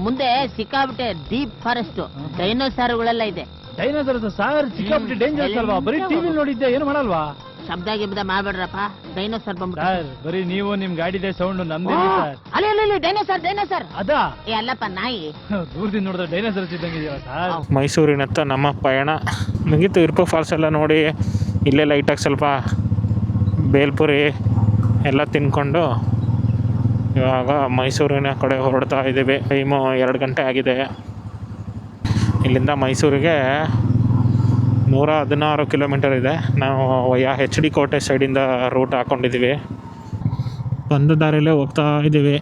ಮುಂದೆ ಸಿಕ್ಕಾಬಿಟ್ಟೆ deep forest ಡೈನೋಸಾರ್ಗಳೆಲ್ಲ ಇದೆ. Dinosaur sir ಸಿಕ್ಕಾಬಿಟ್ಟೆ dangerous ಅಲ್ವಾ? ಬರೀ ಟಿವಿ ನೋಡಿದ್ದೆ, ಏನು ಮಾಡಲ್ವಾ? ಶಬ್ದ ಗಿಬ್ದ ಮಾಡ್ಬೇಡ್ರಪ್ಪ, ಡೈನೋಸಾರ್ ಬಂದ್ಬಿಟ್ಟು. ಸರ್ ಬರೀ ನೀವು ನಿಮ್ ಗಾಡಿದೆ ಸೌಂಡ್ ನಮ್ದೇ ಸರ್. ಅಲ್ಲಿ ಡೈನೋಸಾರ್ ಅದಾ? ಏ ಅಲ್ಲಪ್ಪ, ನಾಯಿ. ದೂರದಿಂದ ನೋಡಿದ್ರೆ ಡೈನೋಸಾರ್ ಇದ್ದಂಗಿದೆಯಲ್ಲ ಸರ್. ಮೈಸೂರಿನತ್ತ ನಮ್ಮ ಪಯಣ ಮುಗೀತು. ಇರ್ಪೋ ಫಾಲ್ಸ್ ಎಲ್ಲ ನೋಡಿ ಇಲ್ಲೇ ಲೈಟಾಗಿ ಸ್ವಲ್ಪ ಬೇಲ್ಪುರಿ ಎಲ್ಲ ತಿನ್ಕೊಂಡು ಇವಾಗ ಮೈಸೂರಿನ ಕಡೆ ಹೊರಡ್ತಾ ಇದ್ದೀವಿ. ಟೈಮು 2 ಗಂಟೆ ಆಗಿದೆ. ಇಲ್ಲಿಂದ ಮೈಸೂರಿಗೆ 116 ಕಿಲೋಮೀಟರ್ ಇದೆ. ನಾವು HD ಕೋಟೆ ಸೈಡಿಂದ ರೂಟ್ ಹಾಕ್ಕೊಂಡಿದ್ದೀವಿ. ಬಂದ ದಾರಿಯಲ್ಲೇ ಹೋಗ್ತಾ ಇದ್ದೀವಿ.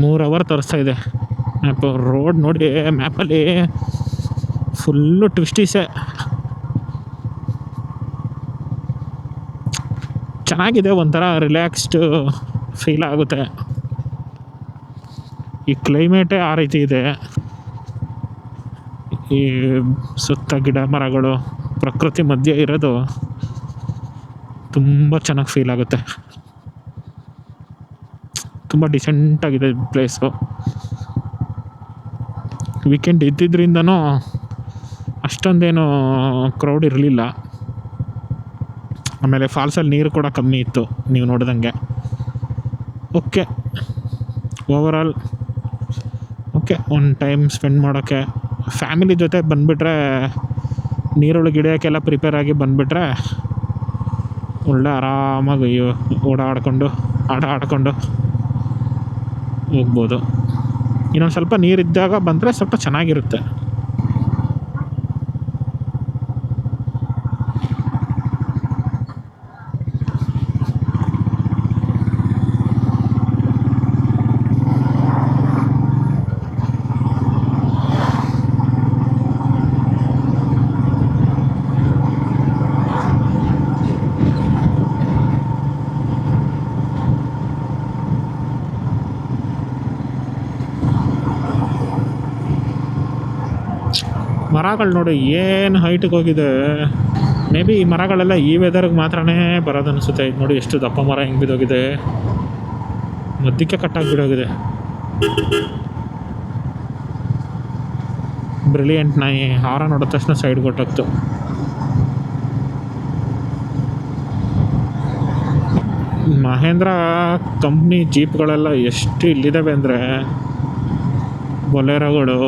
ಮೂರು ಅವರ್ ತೋರಿಸ್ತಾ ಇದೆ ಮ್ಯಾಪು. ರೋಡ್ ನೋಡಿ ಮ್ಯಾಪಲ್ಲಿ ಫುಲ್ಲು ಟ್ವಿಸ್ಟೀಸೆ. ಚೆನ್ನಾಗಿದೆ, ಒಂಥರ ರಿಲ್ಯಾಕ್ಸ್ಡ್ ಫೀಲ್ ಆಗುತ್ತೆ. ಈ ಕ್ಲೈಮೇಟೇ ಆ ರೀತಿ ಇದೆ. ಈ ಸುತ್ತ ಗಿಡ ಮರಗಳು ಪ್ರಕೃತಿ ಮಧ್ಯೆ ಇರೋದು ತುಂಬ ಚೆನ್ನಾಗಿ ಫೀಲ್ ಆಗುತ್ತೆ. ತುಂಬ ಡಿಸೆಂಟಾಗಿದೆ ಪ್ಲೇಸು. ವೀಕೆಂಡ್ ಇದ್ದಿದ್ದರಿಂದನೂ ಅಷ್ಟೊಂದೇನು ಕ್ರೌಡ್ ಇರಲಿಲ್ಲ. ಆಮೇಲೆ ಫಾಲ್ಸಲ್ಲಿ ನೀರು ಕೂಡ ಕಮ್ಮಿ ಇತ್ತು ನೀವು ನೋಡಿದಂಗೆ. Okay, overall okay. ಒಂದು ಟೈಮ್ ಸ್ಪೆಂಡ್ ಮಾಡೋಕ್ಕೆ ಫ್ಯಾಮಿಲಿ ಜೊತೆ ಬಂದುಬಿಟ್ರೆ, ನೀರೊಳಗೆ ಇಳಿಯೋಕ್ಕೆಲ್ಲ ಪ್ರಿಪೇರ್ ಆಗಿ ಬಂದುಬಿಟ್ರೆ ಒಳ್ಳೆ ಆರಾಮಾಗಿ ಓಡಾಡಿಕೊಂಡು ಆಟ ಆಡಿಕೊಂಡು ಹೋಗ್ಬೋದು. ಇನ್ನೊಂದು ಸ್ವಲ್ಪ ನೀರಿದ್ದಾಗ ಬಂದರೆ ಸ್ವಲ್ಪ ಚೆನ್ನಾಗಿರುತ್ತೆ. ಮರಗಳು ನೋಡಿ ಏನು ಹೈಟಿಗೆ ಹೋಗಿದೆ. ಮೇ ಬಿ ಈ ಮರಗಳೆಲ್ಲ ಈ ವೆದರ್ಗೆ ಮಾತ್ರನೇ ಬರೋದು ಅನಿಸುತ್ತೆ. ಇದು ನೋಡಿ ಎಷ್ಟು ದಪ್ಪ ಮರ ಹೆಂಗೆ ಬಿದ್ದೋಗಿದೆ, ಮಧ್ಯಕ್ಕೆ ಕಟ್ಟಾಗಿ ಬಿಡೋಗಿದೆ. ಬ್ರಿಲಿಯಂಟ್ ನಾಯಿ ಹಾರ ನೋಡಿದ ತಕ್ಷಣ ಸೈಡ್ ಕೊಟ್ಟೋಗ್ತು. ಮಹೇಂದ್ರ ಕಂಪ್ನಿ ಜೀಪ್ಗಳೆಲ್ಲ ಎಷ್ಟು ಇಲ್ಲಿದ್ದಾವೆ ಅಂದರೆ, ಬೊಲೆರೋಗಳು,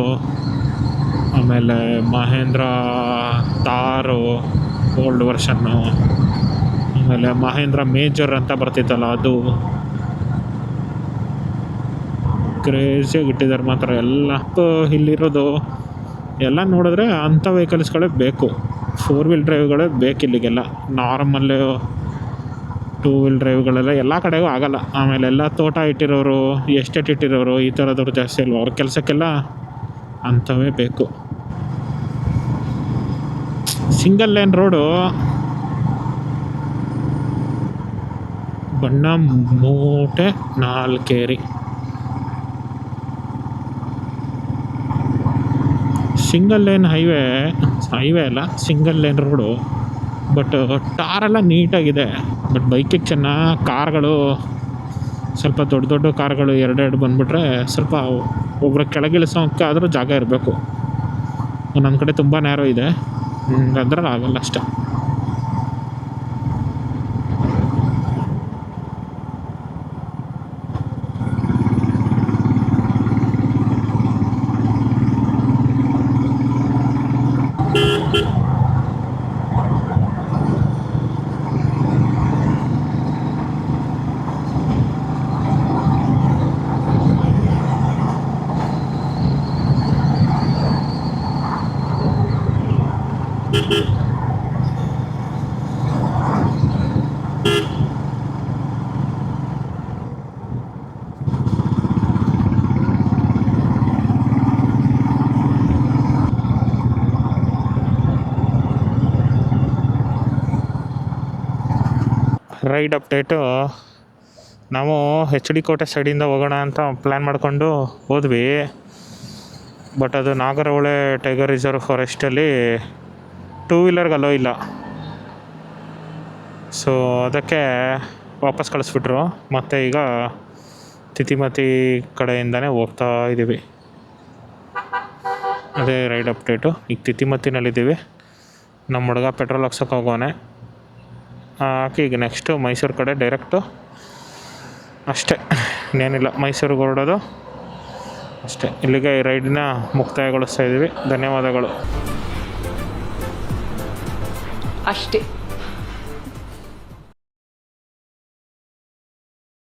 ಆಮೇಲೆ ಮಹೇಂದ್ರ ತಾರು ಓಲ್ಡ್ ವರ್ಷನ್ನು, ಆಮೇಲೆ ಮಹೇಂದ್ರ ಮೇಜರ್ ಅಂತ ಬರ್ತಿತ್ತಲ್ಲ ಅದು, ಕ್ರೇಜಿಯಾಗಿ ಇಟ್ಟಿದ್ದಾರೆ ಮಾತ್ರ ಎಲ್ಲ. ಇಲ್ಲಿರೋದು ಎಲ್ಲ ನೋಡಿದ್ರೆ ಅಂಥ ವೆಹಿಕಲ್ಸ್ಗಳೇ ಬೇಕು. 4 ವೀಲ್ ಡ್ರೈವ್ಗಳೇ ಬೇಕು ಇಲ್ಲಿಗೆಲ್ಲ. ನಾರ್ಮಲ್ಲು 2 ವೀಲ್ ಡ್ರೈವ್ಗಳೆಲ್ಲ ಎಲ್ಲ ಕಡೆಗೂ ಆಗಲ್ಲ. ಆಮೇಲೆ ಎಲ್ಲ ತೋಟ ಇಟ್ಟಿರೋರು, ಎಸ್ಟೇಟ್ ಇಟ್ಟಿರೋರು ಈ ಥರದವ್ರು ಜಾಸ್ತಿ ಅಲ್ವ, ಅವ್ರ ಕೆಲಸಕ್ಕೆಲ್ಲ ಅಂಥವೇ ಬೇಕು. ಸಿಂಗಲ್ ಲೈನ್ ರೋಡು, ಬಣ್ಣ ಮೂಟೆ ನಾಲ್ಕೇರಿ. ಸಿಂಗಲ್ ಲೈನ್ ಹೈವೇ ಅಲ್ಲ, ಸಿಂಗಲ್ ಲೈನ್ ರೋಡು. ಬಟ್ ಟಾರೆಲ್ಲ ನೀಟಾಗಿದೆ. ಬಟ್ ಬೈಕಿಗೆ ಚೆನ್ನಾಗಿ ಕಾರ್ಗಳು, ಸ್ವಲ್ಪ ದೊಡ್ಡ ದೊಡ್ಡ ಕಾರ್ಗಳು 2 ಬಂದುಬಿಟ್ರೆ ಸ್ವಲ್ಪ ಒಬ್ಬರು ಕೆಳಗಿಳಿಸೋಕ್ಕೆ ಆದರೂ ಜಾಗ ಇರಬೇಕು. ಒಂದೊಂದು ಕಡೆ ತುಂಬ ನ್ಯಾರೋ ಇದೆ, ಅದ್ರಲ್ಲಿ ಆಗಲ್ಲ ಅಷ್ಟೆ. ರೈಡ್ ಅಪ್ಡೇಟು, ನಾವು HD ಕೋಟೆ ಸೈಡಿಂದ ಹೋಗೋಣ ಅಂತ ಪ್ಲ್ಯಾನ್ ಮಾಡಿಕೊಂಡು ಹೋದ್ವಿ. ಬಟ್ ಅದು ನಾಗರಹೊಳೆ ಟೈಗರ್ ರಿಸರ್ವ್ ಫಾರೆಸ್ಟಲ್ಲಿ 2 ವೀಲರ್ಗೆ ಅಲೋ ಇಲ್ಲ. ಸೊ ಅದಕ್ಕೆ ವಾಪಸ್ ಕಳಿಸ್ಬಿಟ್ರು. ಮತ್ತು ಈಗ ತಿತಿಮತಿ ಕಡೆಯಿಂದನೇ ಹೋಗ್ತಾ ಇದ್ದೀವಿ. ಅದೇ ರೈಡ್ ಅಪ್ಡೇಟು. ಈಗ ತಿತಿಮತಿನಲ್ಲಿದ್ದೀವಿ. ನಮ್ಮ ಹುಡುಗ ಪೆಟ್ರೋಲ್ ಹಾಕ್ಸೋಕೆ ಹೋಗೋನೆ. ಹಾಕಿ ಈಗ ನೆಕ್ಸ್ಟು ಮೈಸೂರು ಕಡೆ ಡೈರೆಕ್ಟು. ಅಷ್ಟೇ, ಇನ್ನೇನಿಲ್ಲ. ಮೈಸೂರಿಗೆ ಹೊರಡೋದು ಅಷ್ಟೇ. ಇಲ್ಲಿಗೆ ಈ ರೈಡನ್ನ ಮುಕ್ತಾಯಗೊಳಿಸ್ತಾ ಇದ್ದೀವಿ. ಧನ್ಯವಾದಗಳು. ಅಷ್ಟೇ.